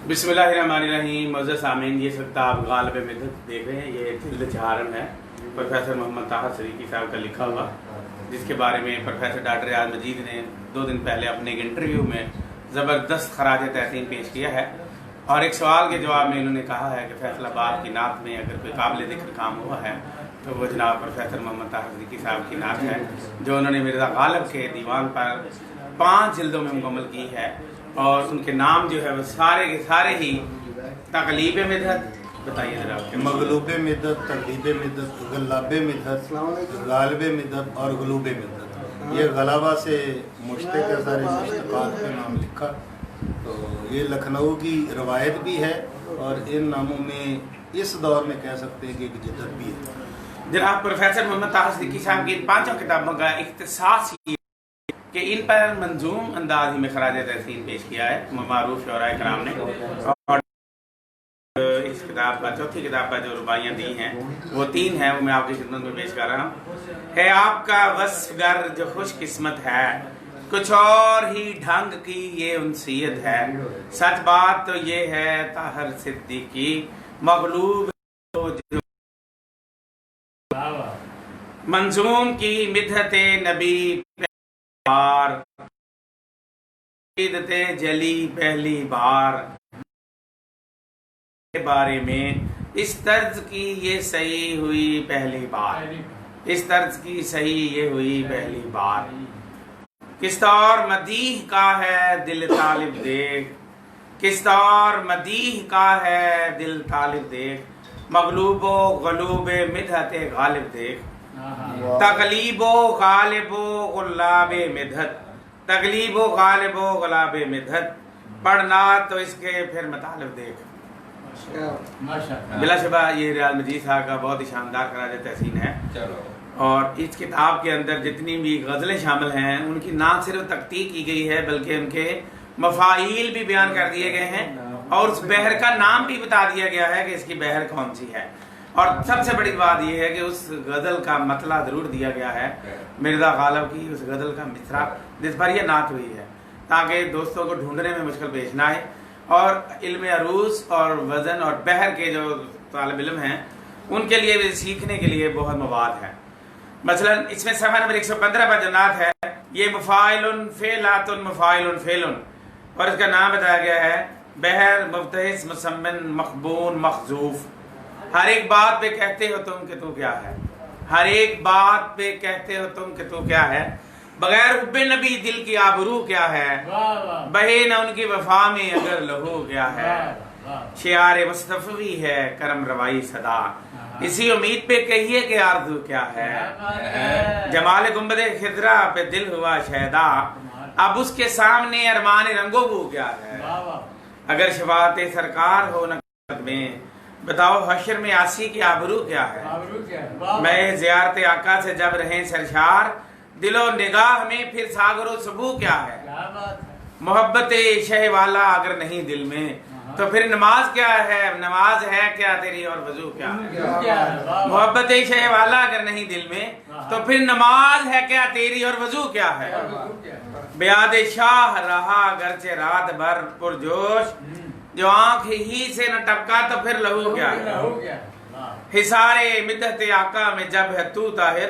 बिस्मिल्लाहिर्रहमानिर्रहीम। मुअज़्ज़ज़ सामीन, ये किताब गालिब मिदहत देख रहे हैं, ये जिल्द 4 है, प्रोफेसर मोहम्मद ताहिर सदीकी साहब का लिखा हुआ, जिसके बारे में प्रोफेसर डॉक्टर रियाज मजीद ने 2 दिन पहले अपने एक इंटरव्यू में ज़बरदस्त खराज तहसीन पेश किया है। और एक सवाल के जवाब में इन्होंने कहा है कि फैसलाबाद की नात में अगर कोई काबिल ज़िक्र काम हुआ है तो वो जनाब प्रोफेसर मोहम्मद ताहिर सदीकी साहब की नात है, जो उन्होंने मिर्ज़ा गालिब के दीवान पर 5 जिल्दों में मुकम्मल की है। और उनके नाम जो है वो सारे के सारे ही तकलीब मिदहत, बताइए जरा। मगलूब मिदहत, तकलीब मिदहत, गल्लाब मिदहत, गालिब मिदहत और गलूब मिदहत, ये गलाबा से मुश्तक है, सारे मुश्तकात पे नाम लिखा। तो ये लखनऊ की रवायत भी है और इन नामों में इस दौर में कह सकते हैं कि एक जिद्दत भी है। जनाब प्रोफेसर मोहम्मद ताहिर सदीकी साहब की इन 5 किताबों का इख्तिसास ये कि इन पर मंजूम अंदाज में खराज तहसीन पेश किया है मारूफ शोराए कराम ने। और इस किताब का चौथी किताब का जो रुबाइयाँ दी हैं वो 3 हैं, वो मैं आपकी खिदमत में पेश कर रहा हूँ। है आपका वस्फ़गर जो खुशकिस्मत है, कुछ और ही ढंग की ये उनसीयत है, सच बात तो ये है ताहिर सिद्दीकी मगलूब मंजूम की मिदहत नबी जली पहली बार के बारे में, इस तर्ज की ये सही हुई पहली बार, इस तर्ज की सही ये हुई पहली बार। किस तौर मदीह का है दिल तालिब देख, किस तौर मदीह का है दिल तालिब देख, मगलूबो गलूबे मिदहत गालिब देख, तकलीबो गालिबो गुलाबे मिदहत, तकलीबो गालिबो गुलाबे मिदहत, पढ़ना तो इसके फिर मतलब देख। बिलाशुबा ये रियाज मजीद साहब का बहुत ही शानदार खराज तहसीन है। और इस किताब के अंदर जितनी भी गज़लें शामिल हैं उनकी ना सिर्फ तकतीक की गई है बल्कि उनके मफाइल भी बयान कर दिए गए हैं और उस बहर का नाम भी बता दिया गया है कि इसकी बहर कौन सी है। और सबसे बड़ी बात यह है कि उस गज़ल का मतला ज़रूर दिया गया है, मिर्ज़ा गालिब की उस गज़ल का मिसरा जिस पर यह नात हुई है, ताकि दोस्तों को ढूंढने में मुश्किल पेश ना आए। और इल्म अरूस और वज़न और बहर के जो तालिब इल्म हैं उनके लिए भी सीखने के लिए बहुत मवाद है। मसलन इसमें सफ़ा नंबर 115 पर जो नात है, ये मुफ़ाइलुन फ़ेलातुन मुफ़ाइलुन फ़ेलुन, और इसका नाम बताया गया है बहर मुफ्तहिस मुसम्मन मखबून मखजूफ। हर एक बात पे कहते हो तुम कि तू क्या है, हर एक बात पे कहते हो तुम कि तू क्या है, बगैर हुब्बे नबी दिल की आबरू क्या है, बहे न उनकी वफा में अगर लहू क्या है, शियार मुस्तफ़वी है करम रवाई सदा, इसी उम्मीद पे कहिए कि आरज़ू क्या है, जमाल गुंबद खिदरा पे दिल हुआ शहदा, अब उसके सामने अरमान रंगोबू क्या है, अगर शफाअत सरकार हो न में बताओ हशर में आसी की आबरू क्या है, मैं ज़ियारत आका से जब रहे सरशार, दिलो निगाह में फिर सागरो सबू क्या है, मोहब्बत शह वाला अगर नहीं दिल में तो फिर नमाज क्या है, नमाज है क्या तेरी और वजू क्या है, मोहब्बत शह वाला अगर नहीं दिल में तो फिर नमाज है क्या तेरी और वजू क्या है, बियाद शाह रहा अगरचे रात भर पुरजोश, जो आंख ही से न टपका तो फिर लहू क्या है, हिसारे मिदहत आका में जब है तू ताहिर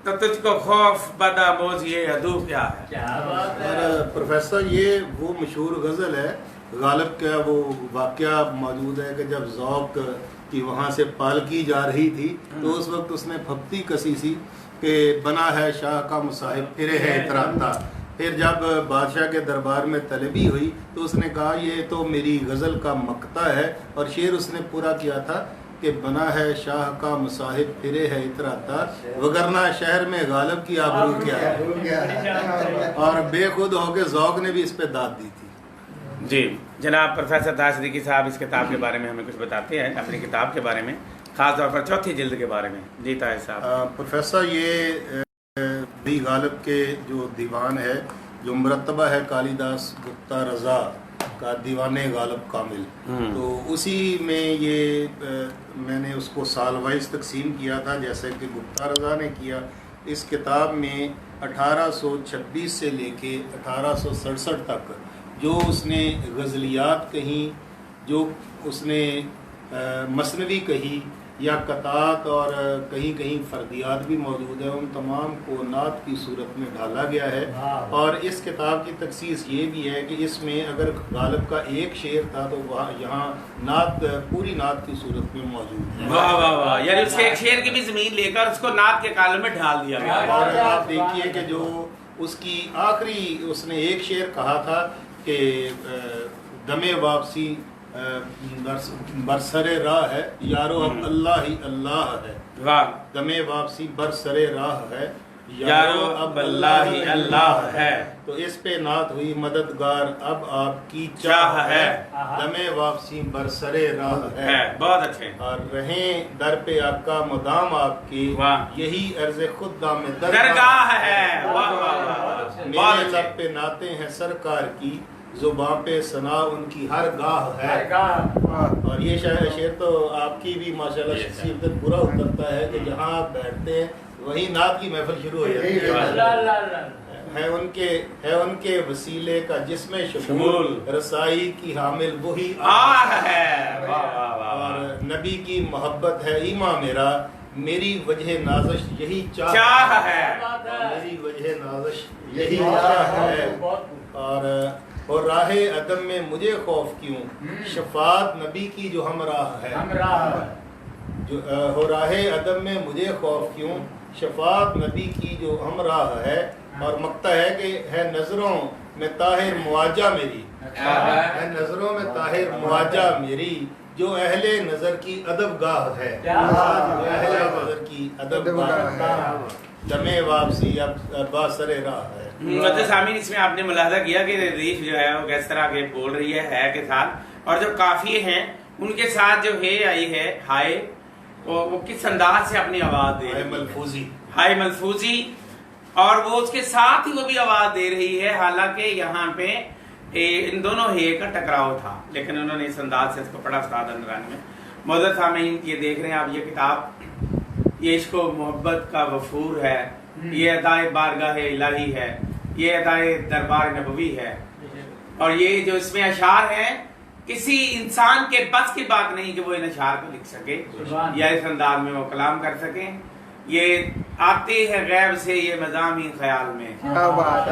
तो तुझको खौफ बदा मोजिए अदू क्या है। और प्रोफेसर ये वो मशहूर गज़ल है गालिब का, वो वाक़या मौजूद है कि जब ज़ौक़ की वहाँ से पालकी जा रही थी तो उस वक्त उसने फप्ती कसी सी कि बना है शाह का मुसाहिब फिरे है इतराता। फिर जब बादशाह के दरबार में तलबी हुई तो उसने कहा ये तो मेरी गज़ल का मक्ता है, और शेर उसने पूरा किया था कि बना है शाह का मुसाहिब फिरे है इतराता, वगरना शहर में गालिब की आबरू क्या है। और बेखुद होके ज़ौक़ ने भी इस पे दाद दी थी। जी जनाब प्रोफेसर ताहिर सदीकी साहब इस किताब के बारे में हमें कुछ बताते हैं, अपनी किताब के बारे में, ख़ास तौर पर चौथी जिल्द के बारे में। जी ताहिर साहब। प्रोफेसर ये दी गालिब के जो दीवान है जो मरतबा है कालिदास गुप्ता रज़ा का दीवाने गालिब कामिल, तो उसी में ये मैंने उसको साल वाइज तकसीम किया था जैसे कि गुप्ता रज़ा ने किया। इस किताब में 1826 سے لے کے 1867 تک جو اس نے غزلیات کہیں، جو اس نے مثنوی کہی یا قطعات اور کہیں کہیں فردیات بھی موجود ہیں، ان تمام کو نعت کی صورت میں ڈالا گیا ہے۔ اور اس کتاب کی تخصیص یہ بھی ہے کہ اس میں اگر غالب کا ایک شعر تھا تو وہاں یہاں نعت پوری نعت کی صورت میں موجود ہے۔ واہ واہ واہ، یعنی اس کے ایک شعر کی بھی زمین لے کر اس کو نعت کے کالم میں ڈال دیا گیا۔ اور آپ دیکھیے کہ جو اس کی آخری اس نے ایک شعر کہا تھا کہ دم واپسی برسر راہ ہے یارو اب اللہ ہی اللہ ہے، واہ، دم واپسی برسر راہ ہے یارو اب اللہ ہی اللہ ہے، تو اس پہ نعت ہوئی مددگار اب آپ کی چاہ ہے، دم واپسی برسر راہ ہے۔ ہے، بہت اچھے، اور رہیں در پہ آقا مدام آپ کی، واہ، یہی عرض خود دام درگاہ ہے۔ واہ واہ واہ، بہت میرے اچھے، لب پہ نعتیں ہیں سرکار کی، زباں پہ ثنا ان کی ہر گاہ ہے۔ اور یہ شعر تو آپ کی بھی ماشاءاللہ شخصیت پہ پورا اترتا ہے کہ جہاں آپ بیٹھتے ہیں وہی نعت کی محفل شروع ہو جاتی ہے ان کے وسیلے کا جس میں شمول، رسائی کی حامل وہی ہے، اور نبی کی محبت ہے ایمان میرا، میری وجہ نازش یہی چاہ ہے، میری وجہ نازش یہی چاہ ہے، اور راہ عدم میں مجھے خوف کیوں، شفاعت نبی کی جو ہمراہ ہے، جو ہو راہ عدم میں مجھے خوف کیوں، شفاعت نبی کی جو ہمراہ ہے، اور مقطع ہے کہ ہے نظروں میں طاہر مواجہ میری، ہے نظروں میں طاہر مواجہ میری، جو اہل نظر کی ادب گاہ ہے، جو اہل نظر کی ادب گاہ ہے، دم واپسی اب باسر راہ ہے۔ مدد سامین، اس میں آپ نے ملاحظہ کیا کہ ریف جو ہے وہ کس طرح کے بول رہی ہے کے ساتھ، اور جو قافیے ہیں ان کے ساتھ جو ہے آئی ہے ہائے، وہ کس انداز سے اپنی آواز دے رہی ہے، ہائے ملفوظی، اور وہ اس کے ساتھ ہی وہ بھی آواز دے رہی ہے، حالانکہ یہاں پہ ان دونوں ہے کا ٹکراؤ تھا، لیکن انہوں نے اس انداز سے اس کو پڑھا استاد اندرانی میں۔ مدد سامین، یہ دیکھ رہے ہیں آپ، یہ کتاب یہ عشق و محبت کا وفور ہے، یہ عطائے بارگاہ الہی ہے، یہ عطائے دربار نبوی ہے، اور یہ جو اس میں اشعار ہیں کسی انسان کے بس کی بات نہیں کہ وہ ان اشعار کو لکھ سکے یا اس انداز میں وہ کلام کر سکیں۔ یہ آتے ہیں غیب سے یہ مضامین خیال میں،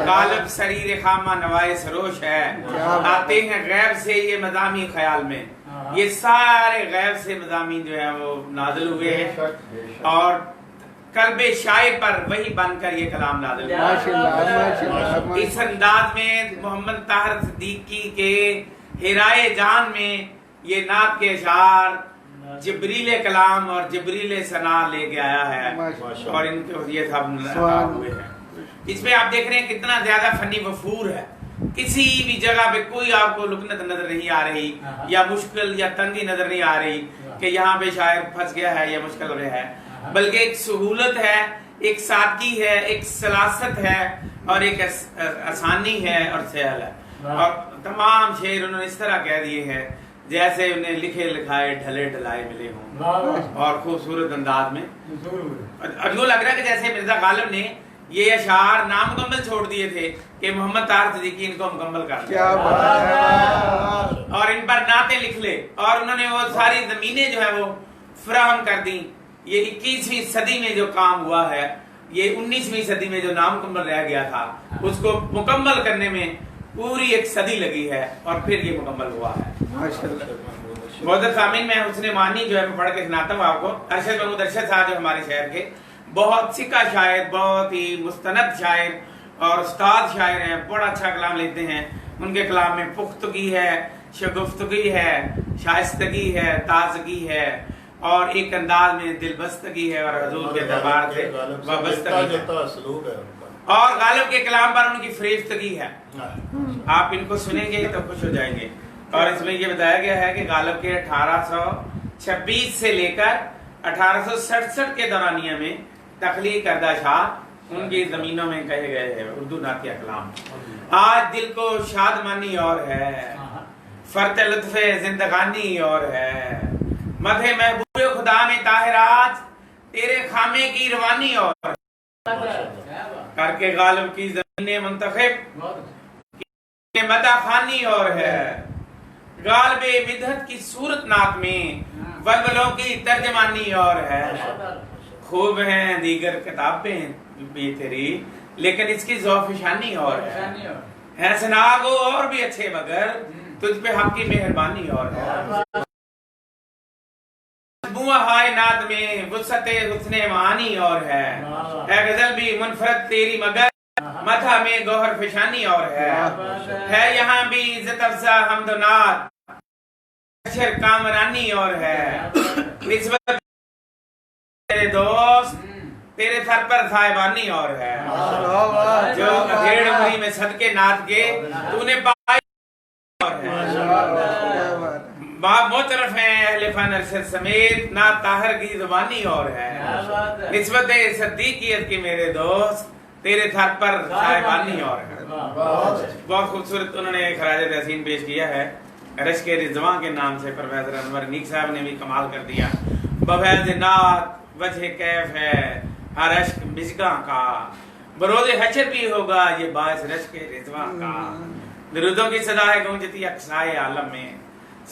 غالب سریر خامہ نوائے سروش ہے، آتے ہیں غیب سے یہ مضامین خیال میں، یہ سارے غیب سے مضامین جو ہیں وہ نازل ہوئے ہیں، اور قلب شاعر پر وہی بن کر یہ کلام نازل ہوا۔ اس انداز میں محمد طاہر صدیقی کے ہرائے جان میں یہ نعت کے اشعار جبریل کلام اور جبریل ثنا لے کے آیا ہے، اور ان کے یہ سب ہوئے ہیں۔ اس میں آپ دیکھ رہے ہیں کتنا زیادہ فنی وفور ہے، کسی بھی جگہ پہ کوئی آپ کو لکنت نظر نہیں آ رہی یا مشکل یا تنگی نظر نہیں آ رہی کہ یہاں پہ شاعر پھنس گیا ہے یا مشکل رہا ہے، بلکہ ایک سہولت ہے، ایک سادگی ہے، ایک سلاست ہے، اور ایک آسانی ہے اور سہل ہے، اور تمام شعر انہوں نے اس طرح کہہ دیے ہیں جیسے انہیں لکھے لکھائے ڈھلے ڈھلائے ملے ہوں، اور خوبصورت انداز میں، اور یوں لگ رہا ہے کہ جیسے مرزا غالب نے یہ اشعار نامکمل چھوڑ دیے تھے کہ محمد طاہر صدیقی ان کو مکمل کر دیا اور ان پر نعتیں لکھ لے، اور انہوں نے وہ ساری زمینیں جو ہے وہ فراہم کر دیں۔ یہ 21ویں صدی میں جو کام ہوا ہے، یہ 19ویں صدی میں جو نامکمل رہ گیا تھا اس کو مکمل کرنے میں پوری ایک صدی لگی ہے، اور پھر یہ مکمل ہوا ہے۔ معزز سامعین، میں حسن معنی جو ہے میں پڑھ کے سناتا ہوں آپ کو۔ ارشد محمود ارشد صاحب جو ہمارے شہر کے بہت سکہ شاعر، بہت ہی مستند شاعر اور استاد شاعر ہیں، بڑا اچھا کلام لیتے ہیں، ان کے کلام میں پختگی ہے، شگفتگی ہے، شائستگی ہے، تازگی ہے، اور ایک انداز میں دل بستگی ہے، اور حضور کے دربار سے وابستگی ہے، اور غالب کے کلام پر ان کی فریفتگی ہے۔ آپ ان کو سنیں گے تو خوش ہو جائیں گے۔ اور اس میں یہ بتایا گیا ہے کہ غالب کے 1826 سے لے کر 1867 کے دورانیہ میں تخلیق کردہ اشعار ان کی زمینوں میں کہے گئے ہیں، اردو نعتیہ کلام۔ آج دل کو شادمانی اور ہے، فرط لطف زندگانی اور ہے، مدح محبوب خدا میں طاہر آج تیرے خامے کی روانی اور کر کے غالب کی زمین منتخب مدح خانی اور ہے، غالب مدحت کی صورت نات میں ولولوں کی ترجمانی اور ہے۔ خوب ہیں دیگر کتابیں بھی تیری، لیکن اس کی ذوق شانی اور ہے سناگو اور بھی اچھے مگر تجھ پہ حق کی مہربانی اور ہے۔ مجموعہ ہائے نات میں وسعت حسن معانی اور ہے غزل بھی منفرد تیری مگر مدح میں گوہر فشانی اور ہے یہاں بھی عزت افزا حمد و نعت اشر کامرانی اور ہے۔ نسبت تیرے دوست تیرے سر پر صاحبانی اور ہے، جو ڈھیڑ عمری میں صدقے نات کے تو نے پائی اور ہے۔ باب مطرف ہیں اہل فن ارشد سمیت نات طاہر کی زبانی اور ہے۔ نسبت صدیقیت کی میرے دوست تیرے سر پر صاحبانی اور ہے۔ بہت خوبصورت انہوں نے خراج تحسین پیش کیا ہے۔ رشک رضوان کے نام سے پروفیسر انور نیک صاحب نے بھی کمال کر دیا۔ بفیض نعت وجہ کیف ہے ہر اشک مژگاں کا، بروز حشر بھی ہوگا یہ باعث رشک رضوان کا۔ درودوں کی صدا ہے گونجتی اقصائے عالم میں،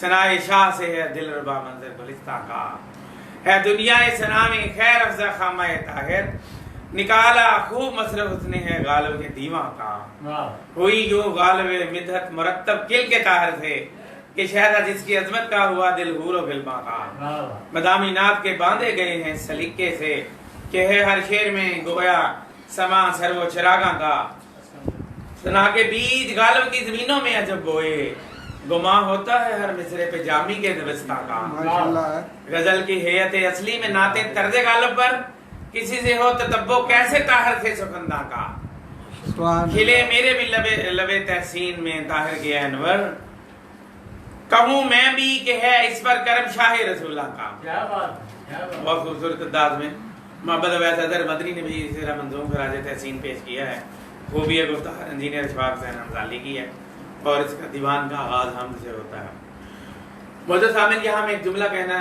ثنائے شاہ سے ہے دل ربا منظر گلستہ کا۔ ہے دنیا ثنا میں خیر افزا خامہ طاہر، نکالا خوب مصرف اس نے ہے غالب کے دیواں کا۔ ہوئی یوں غالب مدحت مرتب کل کے طاہر سے، کہ شہزہ جس کی عظمت کا ہوا دل حور و غلباں کا۔ مدامی نات کے باندھے گئے ہیں سلیقے سے، کہ ہے ہر شعر میں گویا سما سر و چراغاں کا۔ سنا کے بیج غالب کی زمینوں میں عجب بوئے، گما ہوتا ہے ہر مصرے پہ جامی کے دبستہ کا۔ غزل کی حیت اصلی میں نعت طرز غالب پر کسی سے ہو تتبع کیسے طاہر سے سخندہ کا۔ کھلے میرے بھی لبے تحسین میں طاہر کے انور، کہوں میں بھی کہ ہے اس پر کرم شاہ رسول اللہ کا۔ بہت خوبصورت انداز میں محمد عبید صدر مدنی نے بھی سیرہ منظوم خراج تحسین پیش کیا ہے۔ وہ بھی گفتار انجینئر اشفاق حسین حمزالی کی ہے، اور اس کا دیوان کا آغاز حمد سے ہوتا ہے۔ موجود سامن یہاں میں ایک جملہ کہنا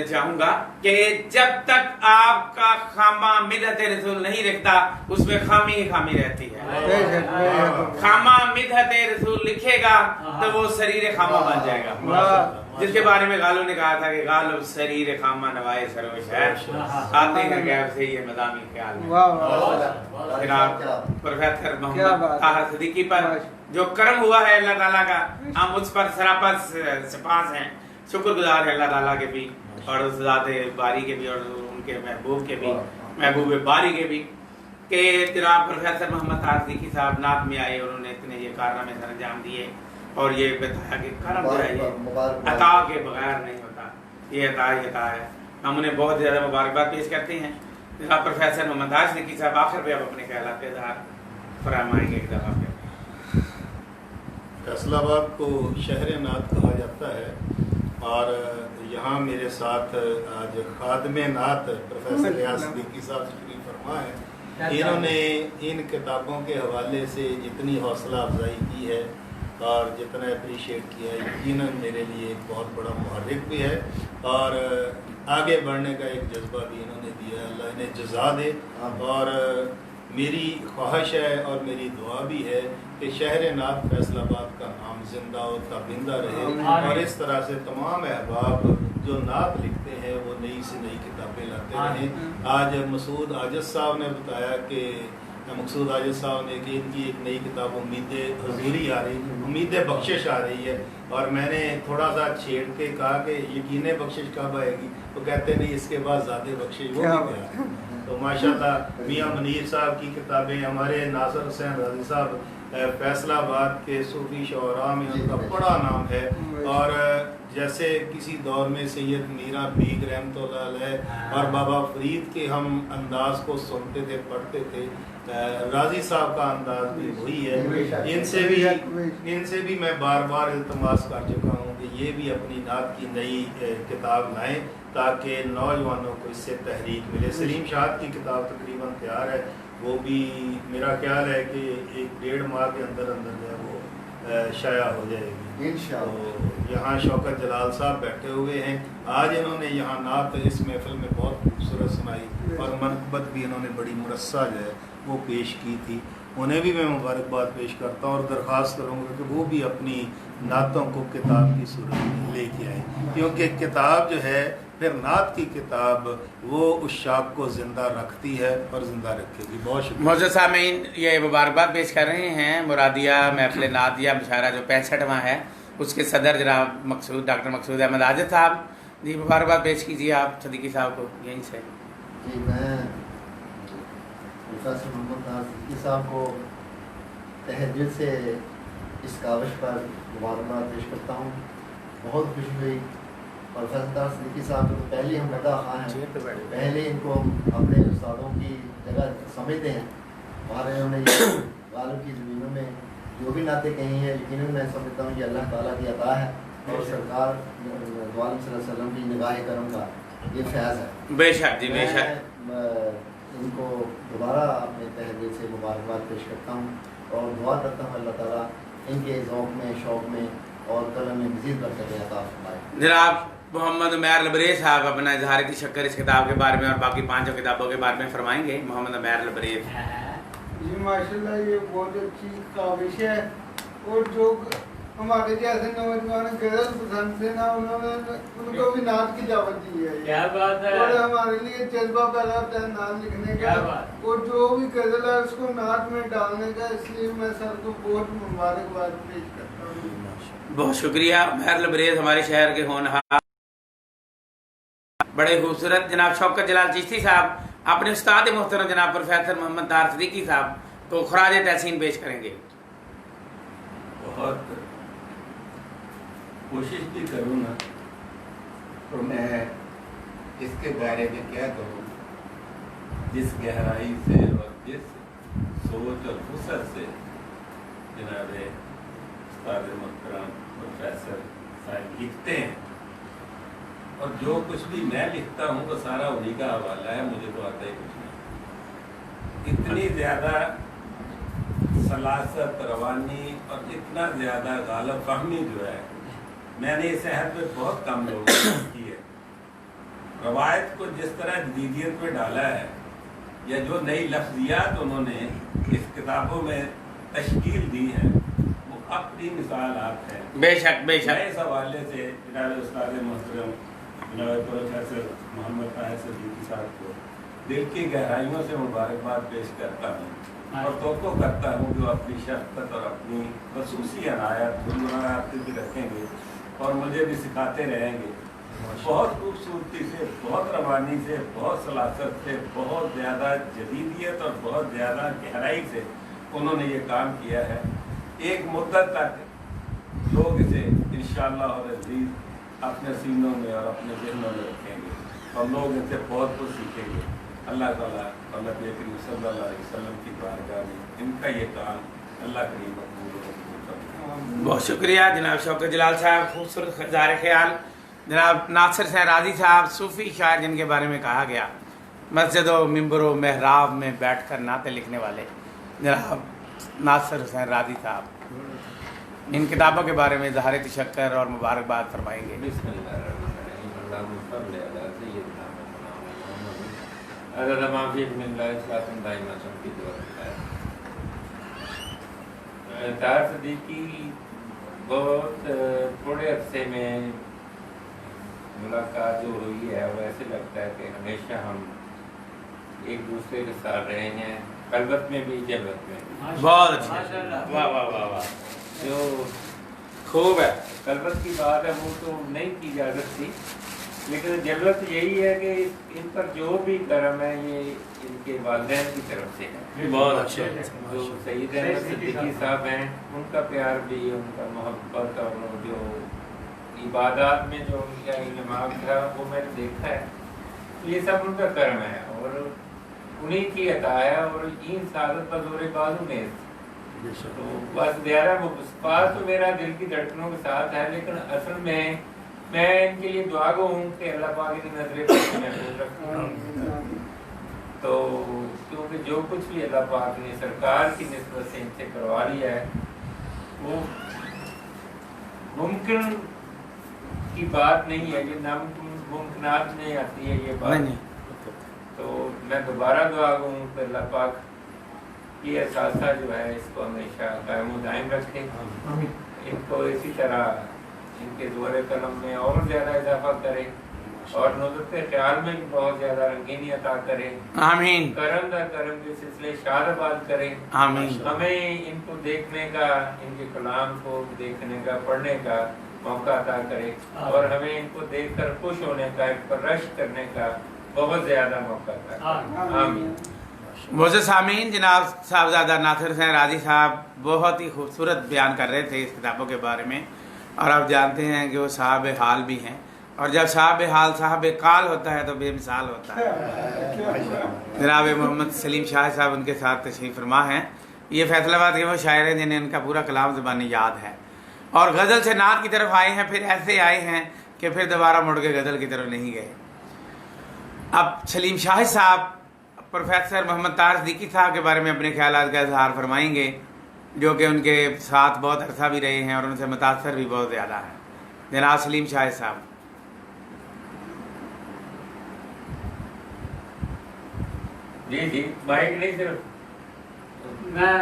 چاہوں گا کہ جب تک آپ کا خامہ مدحت رسول نہیں رکھتا اس میں خامی ہی خامی رہتی ہے۔ خامہ مدحت رسول لکھے گا تو وہ سریر خامہ بن جائے گا، جس کے بارے میں غالب نے کہا تھا کہ غالب سریر خامہ نوائے سروش ہے، آتے ہیں غیب سے یہ مدامی خیال میں۔ جناب پروفیسر محمد طاہر صدیقی پر جو کرم ہوا ہے اللہ تعالیٰ کا، ہم اس پر سراپر سپاس ہیں، شکر گزار ہے اللہ تعالیٰ کے بھی، اور اس ذات باری کے بھی، اور ان کے محبوب کے بھی، محبوب باری کے بھی، کہ جناب پروفیسر محمد طاہر صدیقی صاحب نعت میں آئے، انہوں نے اتنے یہ کارنامے سر انجام دیے، اور یہ بتایا کہ کرم جو ہے یہ عطا کے بغیر نہیں ہوتا، یہ عطا ہی عطا ہے۔ ہم انہیں بہت زیادہ مبارکباد پیش کرتے ہیں۔ جناب پروفیسر محمد طاہر صدیقی صاحب آخر پہ اب اپنے خیالات کا اظہار فرمائیں گے ایک دفعہ پہ۔ فیصل آباد کو شہر نعت کہا جاتا ہے، اور یہاں میرے ساتھ آج خادم نعت پروفیسر ریاض صدیقی صاحب تشریف فرما ہے۔ انہوں نے ان کتابوں کے حوالے سے جتنی حوصلہ افزائی کی ہے اور جتنا اپریشیٹ کیا ہے، یقیناً میرے لیے ایک بہت بڑا محرک بھی ہے، اور آگے بڑھنے کا ایک جذبہ بھی انہوں نے دیا ہے۔ اللہ انہیں جزا دے، اور میری خواہش ہے اور میری دعا بھی ہے کہ شہر نعت فیصل آباد کا نام زندہ اور تابندہ رہے، اور اس طرح سے تمام احباب جو نعت لکھتے ہیں وہ نئی سے نئی کتابیں لاتے رہیں۔ آج مسعود عاجز صاحب نے بتایا کہ مقصود عاجز صاحب نے کہ ان کی ایک نئی کتاب امید حضوری آ رہی، امید بخشش آ رہی ہے، اور میں نے تھوڑا سا چھیڑ کے کہا کہ یقین بخشش کب آئے گی، تو کہتے نہیں اس کے بعد ذات بخشش وہ بھی کیا۔ تو ماشاءاللہ میاں منیر صاحب کی کتابیں، ہمارے ناصر حسین رازی صاحب فیصل آباد کے صوفی شعراء میں ان کا بڑا نام ہے، اور جیسے کسی دور میں سید میرا بیگ رحمۃ اللہ علیہ اور بابا فرید کے ہم انداز کو سنتے تھے پڑھتے تھے، رازی صاحب کا انداز بھی وہی ہے۔ ان سے بھی میں بار بار التماس کر چکا ہوں کہ یہ بھی اپنی نعت کی نئی کتاب لائیں تاکہ نوجوانوں کو اس سے تحریک ملے۔ سلیم شاد کی کتاب تقریباً تیار ہے، وہ بھی میرا خیال ہے کہ 1-1.5 ماہ کے اندر اندر جو ہے وہ شائع ہو جائے گی انشاءاللہ۔ تو یہاں شوکت جلال صاحب بیٹھے ہوئے ہیں، آج انہوں نے یہاں نعت اس محفل میں بہت خوبصورت سنائی اور منقبت بھی انہوں نے بڑی مرصع جو ہے وہ پیش کی تھی، انہیں بھی میں مبارکباد پیش کرتا ہوں اور درخواست کروں گا کہ وہ بھی اپنی نعتوں کو کتاب کی صورت میں لے کے آئیں، کیونکہ کتاب جو ہے پھر نعت کی کتاب وہ اس شاخ کو زندہ رکھتی ہے اور زندہ رکھے گی۔ بہت شکریہ۔ معزز سامعین، یہ مبارکباد پیش کر رہے ہیں مرادیہ محفل نعتیہ مشاعرہ جو 65واں ہے، اس کے صدر جناب ڈاکٹر مقصود احمد عاجز صاحب، جی مبارکباد پیش کیجیے آپ صدیقی صاحب کو یہیں سے۔ جی میں پروفیسر محمد طاہر صدیقی صاحب کو تہہ دل سے اس کاوش پر مبارکباد پیش کرتا ہوں، بہت خوشی ہوئی۔ پروفیسر طاہر صدیقی صاحب کو پہلے ہم مداح خواہ ہیں، پہلے ان کو ہم اپنے استادوں کی جگہ سمجھتے ہیں، اور انہوں نے غالب کی زمینوں میں جو بھی نعتیں کہی ہیں یقیناً میں سمجھتا ہوں کہ اللہ تعالیٰ کی عطا ہے اور سرکار عالم صلی اللہ علیہ وسلم کی نگاہ کرم کا یہ فیض ہے۔ بے شک جی، بے شک۔ میں ان کو دوبارہ اپنے تہہ دل سے مبارکباد پیش کرتا ہوں اور دعا کرتا ہوں اللہ تعالیٰ ان کے ذوق میں، شوق میں اور قلم میں مزید برکتیں عطا فرمائے۔ جناب محمد عمیر لبریز صاحب اپنا اظہار تشکر اس کتاب کے بارے میں اور باقی 5 کتابوں کے بارے میں فرمائیں گے۔ محمد عمیر لبریز۔ جی ماشاءاللہ، یہ بہت اچھی کاوش ہے، اور جو ہمارے جیسے نوجوان غیرت پسند تھے نا، ان کو بھی نعت کی دعوت دی ہے۔ کیا بات ہے۔ اور ہمارے لیے جذبہ پیدا ہوتا ہے نعت لکھنے کا، اور جو بھی غزل ہے اس کو نعت میں ڈالنے کا، اس لیے میں سر کو بہت مبارکباد پیش کرتا ہوں۔ بہت شکریہ۔ عمیر لبریز ہمارے شہر کے ہونہار بڑے خوبصورت جناب شوکت جلال چشتی صاحب اپنے استاد محترم جناب پروفیسر محمد طاہر صدیقی صاحب کو خراج تحسین پیش کریں گے۔ بہت کوشش بھی کروں نا تو میں اس کے بارے میں کیا کہوں، جس گہرائی سے اور جس سوچ اور وسعت سے جناب استاد محترم پروفیسر صاحب لکھتے ہیں، اور جو کچھ بھی میں لکھتا ہوں وہ سارا انہی کا حوالہ ہے، مجھے تو آتا ہی کچھ نہیں۔ اتنی زیادہ سلاست، روانی اور اتنا زیادہ غالب فہمی جو ہے میں نے اس عہد میں بہت کم لوگوں نے کی ہے۔ روایت کو جس طرح جدیدیت میں ڈالا ہے یا جو نئی لفظیات انہوں نے اس کتابوں میں تشکیل دی ہے وہ اپنی مثالات ہیں۔ بے شک بے شک۔ اس حوالے سے جناب استاد محترم جناب پروفیسر محمد طاہر صدیقی صاحب کو دل کی گہرائیوں سے مبارکباد پیش کرتا ہوں اور توقع کرتا ہوں کہ وہ اپنی شفقت اور اپنی خصوصی عنایت گنگناتے بھی رکھیں گے اور مجھے بھی سکھاتے رہیں گے۔ بہت خوبصورتی سے، بہت روانی سے، بہت سلاست سے، بہت زیادہ جدیدیت اور بہت زیادہ گہرائی سے انہوں نے یہ کام کیا ہے۔ ایک مدت تک لوگ اسے انشاءاللہ العزیز اپنے سینوں میں اور اپنے ذہنوں میں رکھیں گے اور لوگ ان سے بہت کچھ سیکھیں گے۔ اللہ تعالیٰ اور نبی کریم صلی اللہ علیہ وسلم کی بارگاہ میں ان کا یہ کام اللہ کریم مقبول ہو۔ بہت شکریہ جناب شوکت جلال صاحب، خوبصورت اظہار خیال۔ جناب ناصر حسین راضی صاحب صوفی شاعر جن کے بارے میں کہا گیا، مسجد و ممبر و محراب میں بیٹھ کر نعتیں لکھنے والے جناب ناصر حسین راضی صاحب، ان کتابوں کے بارے میں اظہار تشکر اور مبارکباد فرمائیں گے۔ بسم اللہ الرحمن الرحیم، اللہم صل علی سیدنا محمد عدد ما فی علم اللہ صلاۃ دائمۃ فی دعاء اللہ۔ طاہر صدیقی بہت تھوڑے عرصے میں ملاقات جو ہوئی ہے وہ ایسے لگتا ہے کہ ہمیشہ ہم ایک دوسرے کے ساتھ رہے ہیں، قلبت میں بھی جلوت میں بھی۔ بہت اچھا، واہ واہ واہ واہ، جو خوب ہے۔ قلبت کی بات ہے وہ تو نہیں کی جا سکتی، لیکن جلوت یہی ہے کہ ان پر جو بھی کرم ہے یہ ان کے والدین کی طرف سے ہے۔ بہت اچھا۔ جو سید احمد صدیقی صاحب ہیں ان کا پیار بھی، ان کا محبت اور جو عبادات میں جو ان کا انہمام تھا وہ میں نے دیکھا ہے، یہ سب ان کا کرم ہے اور انہی کی عطا ہے، اور این سعادت بزور بازو میں تو بس زیادہ بات تو میرا دل کی دھڑکنوں کے ساتھ ہے، لیکن اصل میں ان کے لیے دعا گو ہوں کہ اللہ پاک کی نظر پر محفوظ رکھوں۔ تو کیونکہ جو کچھ بھی اللہ پاک نے سرکار کی نسبت سے ان سے کروا لیا ہے وہ मुमकिन की बात नहीं है, ये नामुमकिनात नहीं आती है ये बात। नहीं। तो मैं दोबारा दुआ करूँ कि अल्लाह पाक ये असासा जो है इसको हमेशा कायम दायम रखे, इनको इसी तरह इनके ज़ोर कलम में और ज़्यादा इजाफा करे और नुज़रत ख्याल में भी बहुत ज़्यादा रंगीनी अता करे। आमीन। करम दा करम के सिलसिले शादाबाद करे। आमीन। हमें इनको देखने का, इनके कलाम को देखने का, पढ़ने का मौका अता करे और हमें इनको देखकर खुश होने का, एक परवरिश करने का बहुत ज़्यादा मौका अता करे। आमीन। मोज़ेज़ सामीन, जनाब साहबजादा नासिर हुसैन राजी साहब बहुत ही खूबसूरत बयान कर रहे थे इस किताबों के बारे में, और आप जानते हैं कि वो साहब हाल भी हैं, और जब साहब हाल साहब काल होता है तो बेमिसाल होता है। जनाब मोहम्मद सलीम शाह साहब उनके साथ तशरीफ़ फरमा हैं। ये फैसलाबाद के वो शायर हैं जिन्हें इनका पूरा कलाम ज़बानी याद है, और गज़ल से नात की तरफ आए हैं, फिर ऐसे आए हैं कि फिर दोबारा मुड़ के गज़ल की तरफ नहीं गए। अब सलीम शाह साहब प्रोफेसर मोहम्मद तार सिद्दीकी साहब के बारे में अपने ख्यालात का इजहार फरमाएंगे, जो कि उनके साथ बहुत अरसा भी रहे हैं और उनसे मुतासर भी बहुत ज़्यादा है। जनाब सलीम शाह साहब। जी जी, माइक नहीं सिर्फ। मैं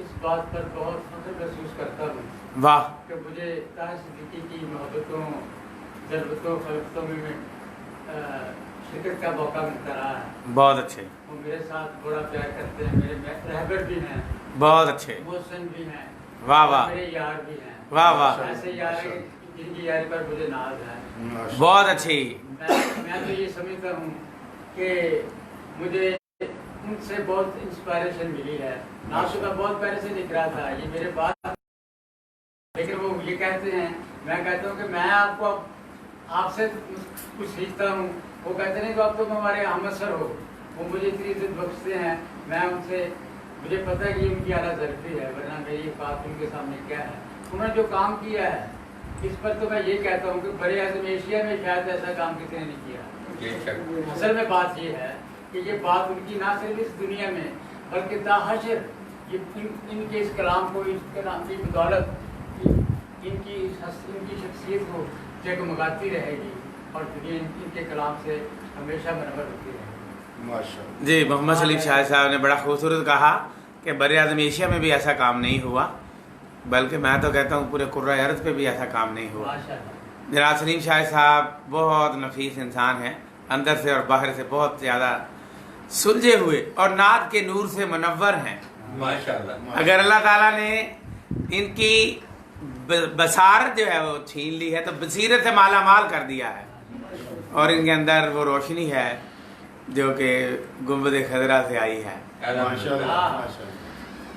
इस बात पर बहुत फख्र महसूस करता हूँ वाह। कि मुझे तार सिद्दीकी की मोहब्बतों, ज़रूरतों, खलबतों में शिरकत का मौका मिलता रहा है। बहुत अच्छे। वो मेरे साथ बड़ा प्यार करते हैं, मेरे रहबर भी हैं, बहुत अच्छे। मोहसिन भी हैं, वाह वाह। मेरे यार भी हैं। वाह वाह। ऐसे यार हैं जिनकी यारी पर मुझे नाज है। बहुत अच्छी। मैं तो ये समझता हूँ कि मुझे उनसे बहुत इंस्पायरेशन मिली है। नाम तो मैं बहुत पहले से लिख रहा था, ये मेरे बात, लेकिन वो ये कहते हैं, मैं कहता हूँ कि मैं आपसे कुछ सीखता हूँ, वो कहते नहीं तो आप तो हमारे हमसर हो, वो मुझे इतनी इज्जत बख्शते हैं। मैं उनसे, मुझे पता है कि उनकी आला ज़रूरी है, वरना मेरी बात उनके सामने क्या है। उन्होंने जो काम किया है इस पर तो मैं ये कहता हूँ कि बड़े आज़म एशिया में शायद ऐसा काम किसी ने नहीं किया। असल में बात ये है कि ये बात उनकी ना सिर्फ इस दुनिया में बल्कि ताहशर ये इनके इस कलाम को, इस कलाम की बदौलत इनकी शख्सियत को जगमगाती रहेगी और दुनिया इनके कलाम से हमेशा मनवर होती रहेगी। माशाअल्लाह। जी, मोहम्मद सलीम शाह साहब ने बड़ा खूबसूरत कहा कि बरे आज़म एशिया में भी ऐसा काम नहीं हुआ, बल्कि मैं तो कहता हूँ पूरे कुर्रा अर्ज़ पे भी ऐसा काम नहीं हुआ। जनाब सलीम शाह साहब बहुत नफीस इंसान हैं, अंदर से और बाहर से बहुत ज़्यादा सुलझे हुए और नात के नूर से मुनव्वर हैं माशाअल्लाह। अगर अल्लाह ताला ने इनकी बसारत जो है वो छीन ली है तो बसीरत से माला माल कर दिया है, और इनके अंदर वो रोशनी है जो कि गुंबद खजरा से आई है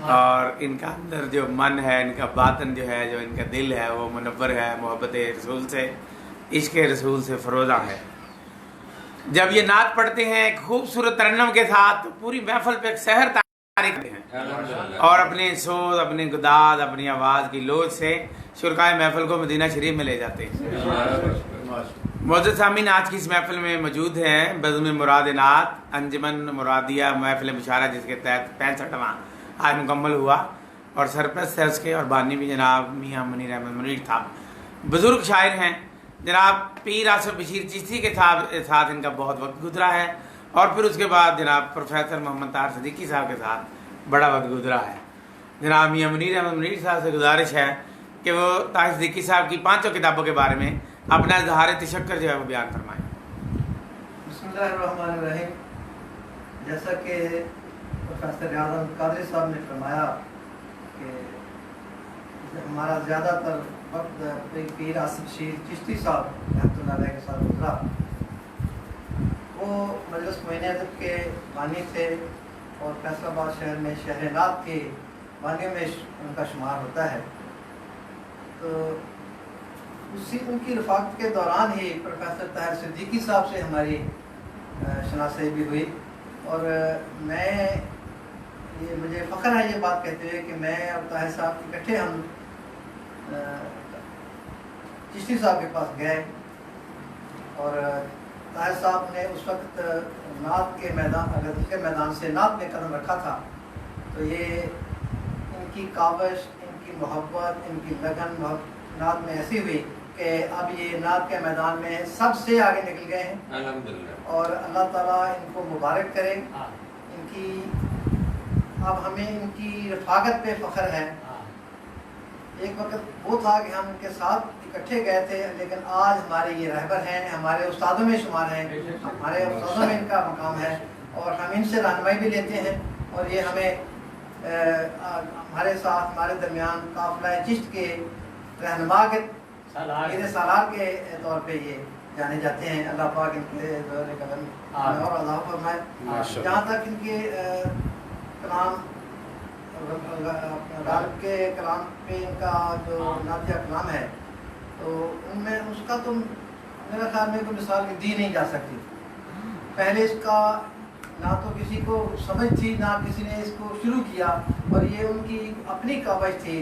और इनका अंदर जो मन है, इनका बातन जो है, जो इनका दिल है वो मुनव्वर है, मोहब्बत रसूल से, इश्क रसूल से फरोज़ा है। जब ये नात पढ़ते हैं खूबसूरत तरन्नम के साथ तो पूरी महफिल पे एक सहर तारीख हैं और अपने सोच, अपने गुदाद, अपनी आवाज़ की लोच से शुरकाए महफिल को मदीना शरीफ में ले जाते हैं। मोअज़्ज़ज़ सामीन, आज की इस महफिल में मौजूद हैं बज़्म मुराद नात अंजमन मुरादिया महफिल मुशारा, जिसके तहत 65वां आज मुकम्मल हुआ और सरपरस्त है उसके और बानी भी जनाब मियाँ मुनीर अहमद मुनीर था। बुज़ुर्ग शायर हैं, जनाब पीर आसिफ बशीर चिश्ती के साथ इनका बहुत वक्त गुजरा है और फिर उसके बाद जनाब प्रोफेसर मोहम्मद तार सिद्दीकी साहब के साथ बड़ा वक्त गुजरा है। जनाब मियाँ मुनीर अहमद मुनीर साहब से गुजारिश है कि वो तार सिद्दीकी साहब की 5 किताबों के बारे में अपना इज़हार तशक्कुर जो है वो बयान फरमाएँ। बिस्मिल्लाहिर्रहमानिर्रहीम। जैसा कि प्रोफेसर आज़म कादरी साहब ने फरमाया कि हमारा ज़्यादातर वक्त पीर आसिफ बशीर चिश्ती साहब रहमतुल्लाह अलैह के साथ गुजरा। वो मजलिस मोइन अदब के बानी थे और फैसलाबाद शहर में शहर नात के बानियों में उनका शुमार होता है। तो उनकी रफ़ाकत के दौरान ही प्रोफेसर ताहिर सिद्दीकी साहब से हमारी शनाख्त भी हुई और मुझे फ़ख्र है ये बात कहते हुए कि मैं और ताहिर साहब इकट्ठे हम चिश्ती साहब के पास गए और ताहिर साहब ने उस वक्त नात के मैदान से नात में कदम रखा था। तो ये इनकी कावश, इनकी मोहब्बत, इनकी लगन नात में ऐसी हुई कि अब ये नात के मैदान में सबसे आगे निकल गए हैं अल्हम्दुलिल्लाह। और अल्लाह ताला इनको मुबारक करे। इनकी अब हमें इनकी रफाकत पे फ़ख्र है। एक वक्त वो था कि हम इनके साथ इकट्ठे गए थे, लेकिन आज हमारे ये रहबर हैं, हमारे उस्तादों में शुमार हैं, हमारे उस्तादों में इनका मकाम है और हम इनसे रहनुमाई भी लेते हैं। और ये हमें हमारे साथ हमारे दरमियान काफ़िला चिश्त के रहनुमा के मेरे सालार के तौर पे ये जाने जाते हैं। अल्लाह पाक इनके दौर कदम और अल्लाह फरमाए। जहाँ तक इनके कलाम गालिब के कलाम पे इनका जो नातिया कलाम है, तो उनमें उसका तो मेरा ख्याल में कोई मिसाल दी नहीं जा सकती। पहले इसका ना तो किसी को समझ थी, ना किसी ने इसको शुरू किया, और ये उनकी अपनी कावश थी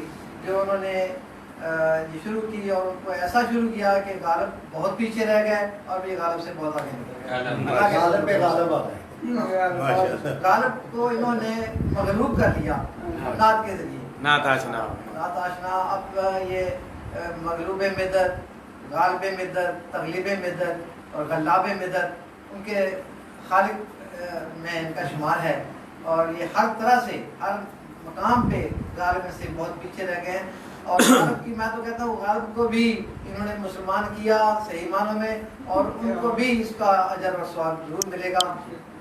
जो उन्होंने ये शुरू की और उनको ऐसा शुरू किया कि गालिब बहुत पीछे रह गए और ये गालिब से बहुत आगे निकल गए। गालिब पे गालिब आ गए। गालिब को इन्होंने मगलूब कर लिया नात के जरिए। नात आशना अब ये मगलूब मिदत, गालिब मिदत, तगलीब मिदत और गल्लाब मिदत उनके खालिक में इनका शुमार है। और ये हर तरह से हर मकाम पे गालिब में से बहुत पीछे रह गए हैं। और गालिब की मैं तो कहता हूँ गालिब को भी इन्होंने मुसलमान किया सही मानों में, और उनको भी इसका अजर और सवाब जरूर मिलेगा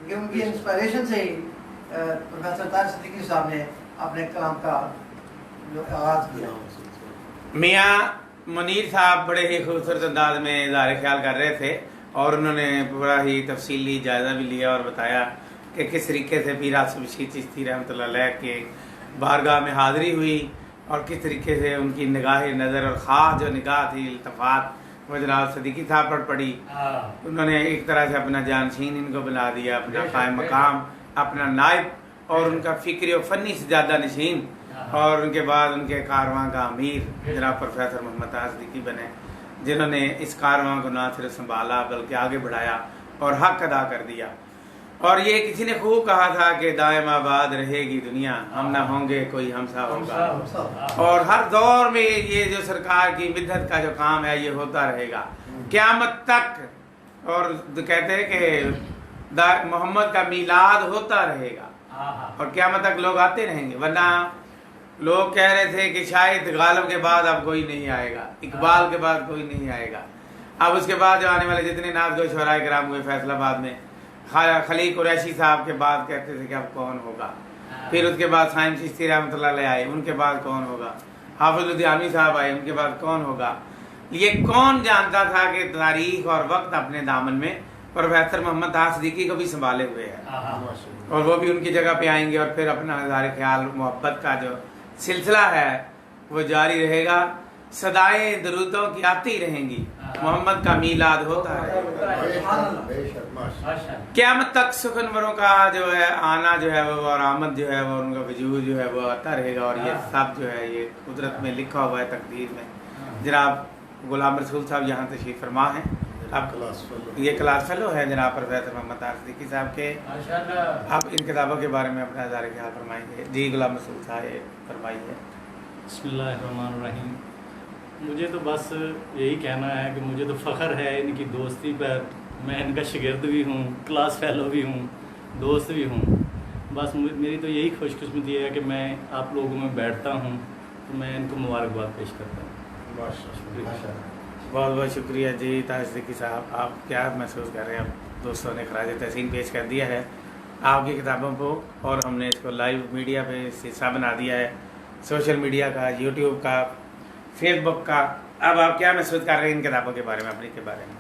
कि उनकी इंस्पिरेशन से ही प्रोफेसर तारिक सिद्दीकी साहब ने अपने कलाम का जो आगाज़ किया। मियाँ मुनीर साहब बड़े ही खूबसूरत अंदाज में इज़हार ख्याल कर रहे थे और उन्होंने बड़ा ही तफसीली जायज़ा भी लिया और बताया कि किस तरीके से पीर आसिफ बशीर चिश्ती रहमतुल्लाह अलैह के बारगाह में हाज़िरी हुई और किस तरीके से उनकी निगाह नज़र और ख़ास जो निगाह थी इल्तफ़ात वो जनाब सिद्दीकी साहब पर पड़ी। उन्होंने एक तरह से अपना जानशीन इनको बना दिया, अपना कायम मकाम, अपना नायब और उनका फ़िक्री और फ़नी से ज़्यादा नशीन। और उनके बाद उनके कारवां का अमीर जनाब प्रोफेसर मोहम्मद तारिक सिद्दीकी बने, जिन्होंने इस कारवां को ना सिर्फ संभाला बल्कि आगे बढ़ाया और हक अदा कर दिया। और ये किसी ने खूब कहा था कि दायम आबाद रहेगी दुनिया, हम ना होंगे कोई हमसा होगा। और हर दौर में ये जो सरकार की मिद्दत का जो काम है ये होता रहेगा क़यामत तक। और कहते हैं कि मोहम्मद का मीलाद होता रहेगा और क़यामत तक लोग आते रहेंगे। वरना लोग कह रहे थे कि शायद गालिब के बाद अब कोई नहीं आएगा, इकबाल के बाद कोई नहीं आएगा। अब उसके बाद जो आने वाले जितने नाज़ शोहराए किराम हुए फैसलाबाद में, खली कुरैशी साहब के बाद कहते थे कि अब कौन होगा। फिर उसके बाद साइम चिश्ती रहमतुल्लाह अलैह आए, उनके बाद कौन होगा। हाफिज़ लुधियानवी साहब आए, उनके बाद कौन होगा। ये कौन जानता था कि तारीख और वक्त अपने दामन में प्रोफेसर मोहम्मद तारिक सिद्दीकी को भी संभाले हुए है और वो भी उनकी जगह पे आएंगे और फिर अपना इज़हार ख्याल मोहब्बत का जो सिलसिला है वो जारी रहेगा। सदाएं दरूदों की आती रहेंगी, मोहम्मद का मीलाद होता रहेगा। क़यामत तक सुखनवरों का जो है आना जो है वो और आमद जो है वो उनका वजूद जो है वो आता रहेगा। और ये सब जो है ये कुदरत में लिखा हुआ है, तकदीर में। जनाब गुलाम रसूल साहब यहाँ तशरीफ़ फरमा हैं। अब ये क्लास फेलो है जनाब प्रोफेसर मोहम्मद तारिक सिद्दीकी साहब के। आप इन किताबों के बारे में अपना इज़हार ख्याल फरमाएंगे। जी गुलाम रसूल साहब फरमाइए। बिस्मिल्लाहिर्रहमानिर्रहीम। मुझे तो बस यही कहना है कि मुझे तो फ़ख्र है इनकी दोस्ती पर। मैं इनका शागिर्द भी हूँ, क्लास फेलो भी हूँ, दोस्त भी हूँ। बस मेरी तो यही खुशकिस्मती है कि मैं आप लोगों में बैठता हूँ, तो मैं इनको मुबारकबाद पेश करता हूँ। बहुत बहुत शुक्रिया जी तारिक सिद्दीकी साहब। आप क्या महसूस कर रहे हैं? अब दोस्तों ने खराज तहसीन पेश कर दिया है आपकी किताबों को और हमने इसको लाइव मीडिया पे हिस्सा बना दिया है, सोशल मीडिया का, यूट्यूब का, फेसबुक का। अब आप क्या महसूस कर रहे हैं इन किताबों के बारे में, अपनी के बारे में?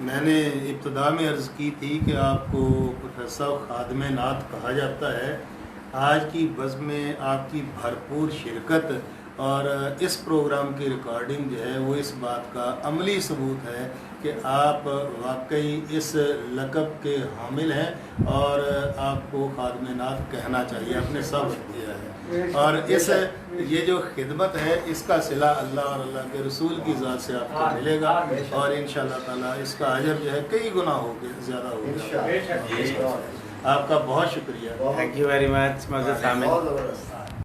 मैंने इब्तदा में अर्ज़ की थी कि आपको प्रोफेसर खादिम नात कहा जाता है। आज की बज़्म में आपकी भरपूर शिरकत और इस प्रोग्राम की रिकॉर्डिंग जो है वो इस बात का अमली सबूत है कि आप वाकई इस लक़ब के हामिल हैं और आपको खादिम नात कहना चाहिए, आपने सब दिया है। और इस ये जो खिदमत है इसका सिला अल्लाह और अल्लाह के रसूल की ज़ात से आपको मिलेगा और इंशाअल्लाह ताला इसका अजर जो है कई गुना होगा, ज़्यादा होगा। आपका बहुत शुक्रिया। थैंक यू वेरी मच मौजूद सामने।